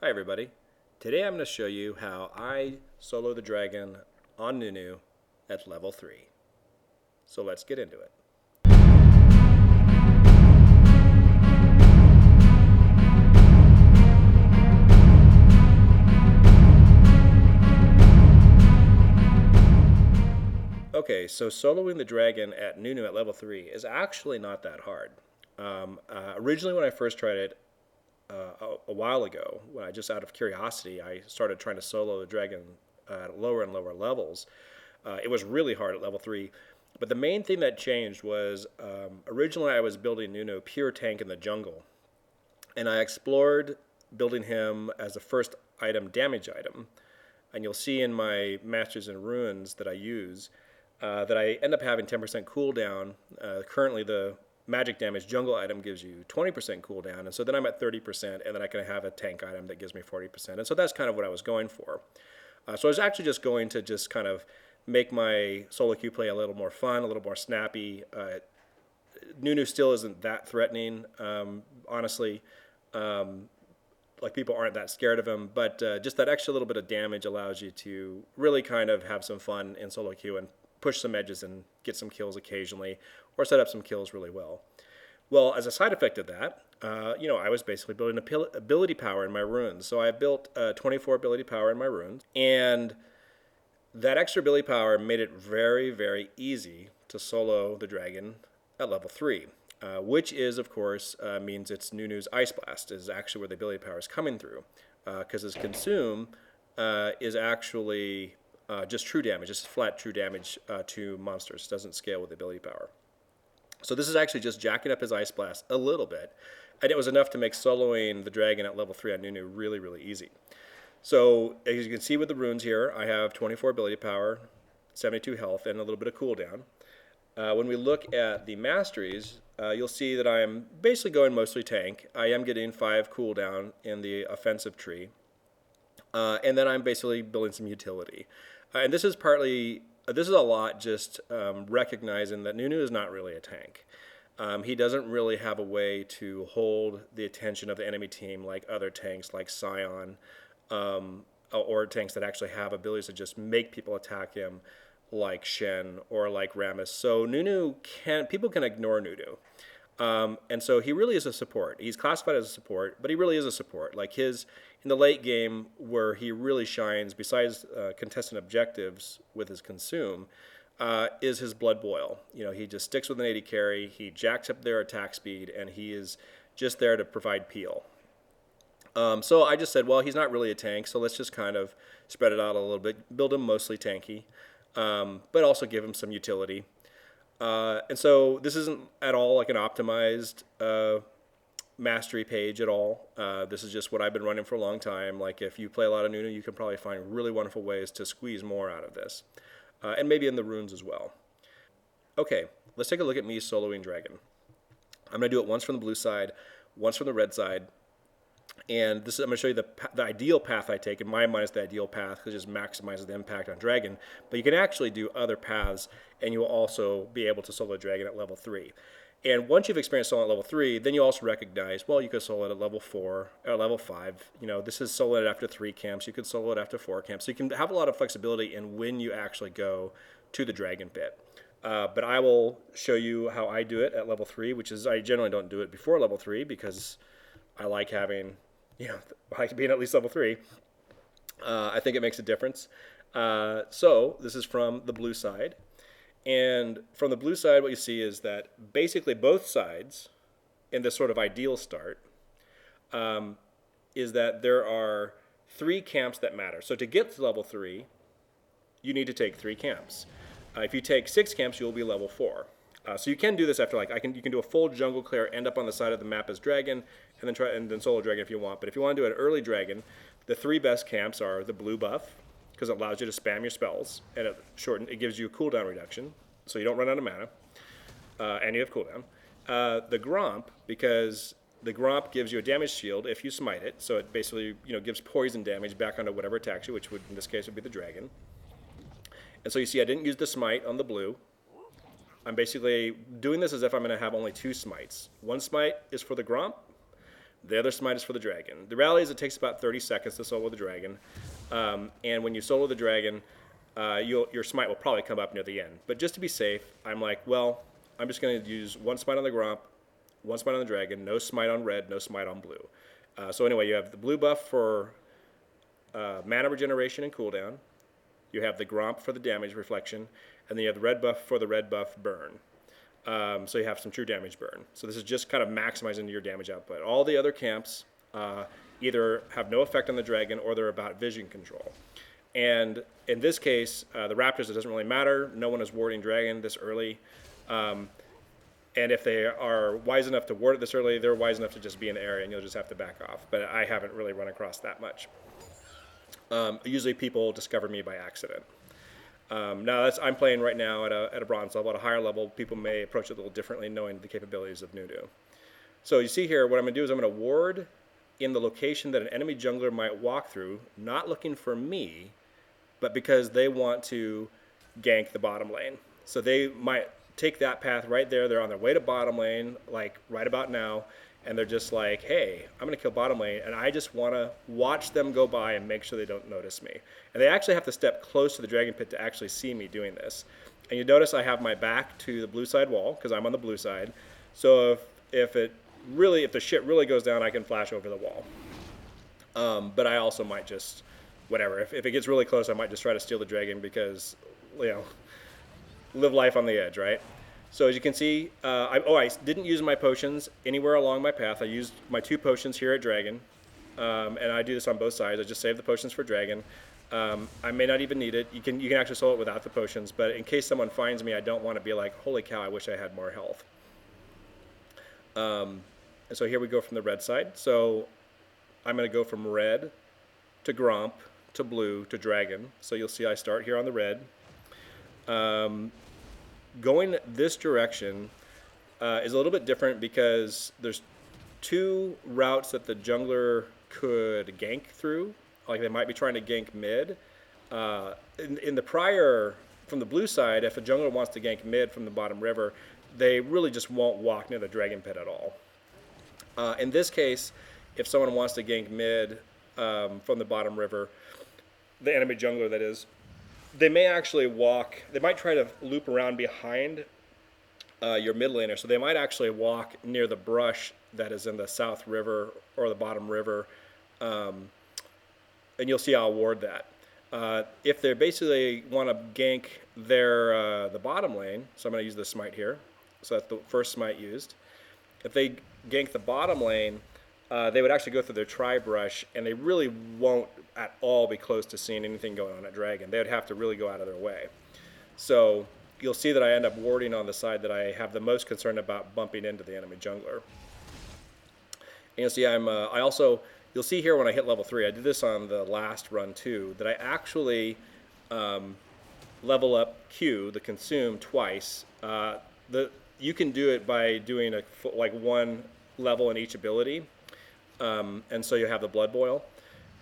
Hi everybody. Today I'm going to show you how I solo the dragon on Nunu at level 3. So let's get into it. Okay, so soloing the dragon at Nunu at level 3 is actually not that hard. Originally when I first tried it a while ago, when I just out of curiosity, I started trying to solo the dragon at lower and lower levels. It was really hard at level 3. But the main thing that changed was originally I was building Nunu pure tank in the jungle. And I explored building him as a first item damage item. And you'll see in my Masters and Ruins that I use that I end up having 10% cooldown. Currently the magic damage jungle item gives you 20% cooldown, and so then I'm at 30%, and then I can have a tank item that gives me 40%, and so that's kind of what I was going for. So I was actually just going to just kind of make my solo queue play a little more fun, a little more snappy. Nunu still isn't that threatening, honestly. Like people aren't that scared of him, but just that extra little bit of damage allows you to really kind of have some fun in solo queue and push some edges and get some kills occasionally, or set up some kills really well. Well, as a side effect of that, I was basically building ability power in my runes. So I built 24 ability power in my runes, and that extra ability power made it very, very easy to solo the dragon at level 3, which is, of course, means it's Nunu's Ice Blast is actually where the ability power is coming through, because his Consume is actually just true damage, just flat true damage to monsters. It doesn't scale with ability power. So this is actually just jacking up his Ice Blast a little bit, and it was enough to make soloing the dragon at level 3 on Nunu really, really easy. So as you can see with the runes here, I have 24 ability power, 72 health, and a little bit of cooldown. When we look at the masteries, you'll see that I'm basically going mostly tank. I am getting 5 cooldown in the offensive tree, and then I'm basically building some utility. And this is a lot just recognizing that Nunu is not really a tank. He doesn't really have a way to hold the attention of the enemy team like other tanks like Scion, or tanks that actually have abilities to just make people attack him like Shen or like Rammus. So people can ignore Nunu. And so he really is a support. He's classified as a support, but he really is a support. Like in the late game where he really shines, besides contestant objectives with his Consume, is his Blood Boil. He just sticks with an 80 carry, he jacks up their attack speed, and he is just there to provide peel. So I just said, well, he's not really a tank, so let's just kind of spread it out a little bit, build him mostly tanky, but also give him some utility. And so this isn't at all like an optimized mastery page at all. This is just what I've been running for a long time. Like if you play a lot of Nunu, you can probably find really wonderful ways to squeeze more out of this. And maybe in the runes as well. Okay, let's take a look at me soloing dragon. I'm going to do it once from the blue side, once from the red side. And I'm going to show you the ideal path I take. In my mind, it's the ideal path because it just maximizes the impact on dragon. But you can actually do other paths, and you will also be able to solo dragon at level 3. And once you've experienced solo at level 3, then you also recognize, well, you could solo it at level 4 or level 5. This is solo it after 3 camps. You could solo it after 4 camps. So you can have a lot of flexibility in when you actually go to the dragon pit. But I will show you how I do it at level 3, which is I generally don't do it before level 3 because I like having, I like being at least level 3. I think it makes a difference. So this is from the blue side. And from the blue side, what you see is that basically both sides in this sort of ideal start is that there are 3 camps that matter. So to get to level 3, you need to take 3 camps. If you take 6 camps, you'll be level 4. So you can do this after you can do a full jungle clear, end up on the side of the map as dragon, and then solo dragon if you want. But if you want to do an early dragon, the 3 best camps are the blue buff, because it allows you to spam your spells, and it gives you a cooldown reduction, so you don't run out of mana, and you have cooldown. The Gromp, because the Gromp gives you a damage shield if you smite it, so it basically gives poison damage back onto whatever attacks you, which would in this case would be the dragon. And so you see I didn't use the smite on the blue. I'm basically doing this as if I'm going to have only 2 smites. One smite is for the Gromp, The other smite is for the dragon. The reality is it takes about 30 seconds to solo the dragon. And when you solo the dragon, your smite will probably come up near the end. But just to be safe, I'm like, well, I'm just going to use one smite on the Gromp, one smite on the dragon, no smite on red, no smite on blue. So anyway, you have the blue buff for mana regeneration and cooldown. You have the Gromp for the damage reflection, and then you have the red buff for the red buff burn. So you have some true damage burn. So this is just kind of maximizing your damage output. All the other camps either have no effect on the dragon or they're about vision control. And in this case, the Raptors, it doesn't really matter. No one is warding dragon this early. And if they are wise enough to ward it this early, they're wise enough to just be in the area and you'll just have to back off. But I haven't really run across that much. Usually people discover me by accident. Now I'm playing right now at a bronze level. At a higher level, people may approach it a little differently knowing the capabilities of Nunu. So you see here, what I'm going to do is I'm going to ward in the location that an enemy jungler might walk through, not looking for me, but because they want to gank the bottom lane. So they might take that path right there. They're on their way to bottom lane, like right about now, and they're just like, hey, I'm going to kill bottom lane, and I just want to watch them go by and make sure they don't notice me. And they actually have to step close to the dragon pit to actually see me doing this. And you notice I have my back to the blue side wall, because I'm on the blue side. So if the shit really goes down, I can flash over the wall. But I also might just, whatever. If it gets really close, I might just try to steal the dragon because, live life on the edge, right? So as you can see, I didn't use my potions anywhere along my path. I used my 2 potions here at dragon, and I do this on both sides. I just save the potions for dragon. I may not even need it. You can actually solo it without the potions, but in case someone finds me, I don't want to be like, holy cow, I wish I had more health. And so here we go from the red side. So I'm going to go from red to Gromp to blue to dragon. So you'll see I start here on the red. Going this direction is a little bit different because there's 2 routes that the jungler could gank through. Like they might be trying to gank mid. In the prior, from the blue side, if a jungler wants to gank mid from the bottom river, they really just won't walk near the dragon pit at all. In this case, if someone wants to gank mid from the bottom river, the enemy jungler that is, they may actually they might try to loop around behind your mid laner. So they might actually walk near the brush that is in the south river or the bottom river. And you'll see I'll ward that. If they basically want to gank the bottom lane, so I'm going to use the smite here. So that's the first smite used. If they gank the bottom lane, they would actually go through their tri-brush, and they really won't at all be close to seeing anything going on at dragon. They would have to really go out of their way. So you'll see that I end up warding on the side that I have the most concern about bumping into the enemy jungler. And you'll see you'll see here when I hit level 3, I did this on the last run too, that I actually level up Q, the consume, twice. You can do it by doing one level in each ability. And so you have the blood boil.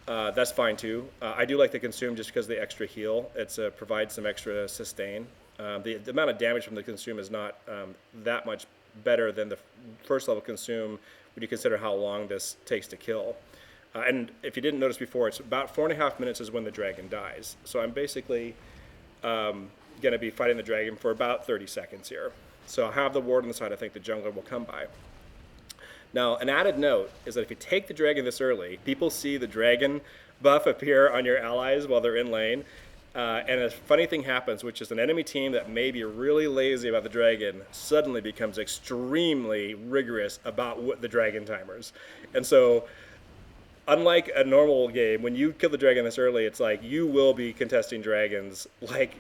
That's fine too. I do like the consume just because of the extra heal. It provides some extra sustain. The amount of damage from the consume is not that much better than the first level consume when you consider how long this takes to kill. And if you didn't notice before, it's about 4.5 minutes is when the dragon dies. So I'm basically going to be fighting the dragon for about 30 seconds here. So I'll have the ward on the side. I think the jungler will come by. Now, an added note is that if you take the dragon this early, people see the dragon buff appear on your allies while they're in lane. And a funny thing happens, which is an enemy team that may be really lazy about the dragon suddenly becomes extremely rigorous about what the dragon timers. And so, unlike a normal game, when you kill the dragon this early, it's like you will be contesting dragons like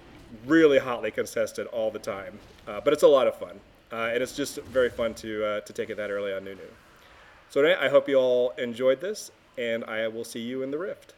really hotly contested all the time. But it's a lot of fun. And it's just very fun to take it that early on Nunu. So anyway, I hope you all enjoyed this, and I will see you in the Rift.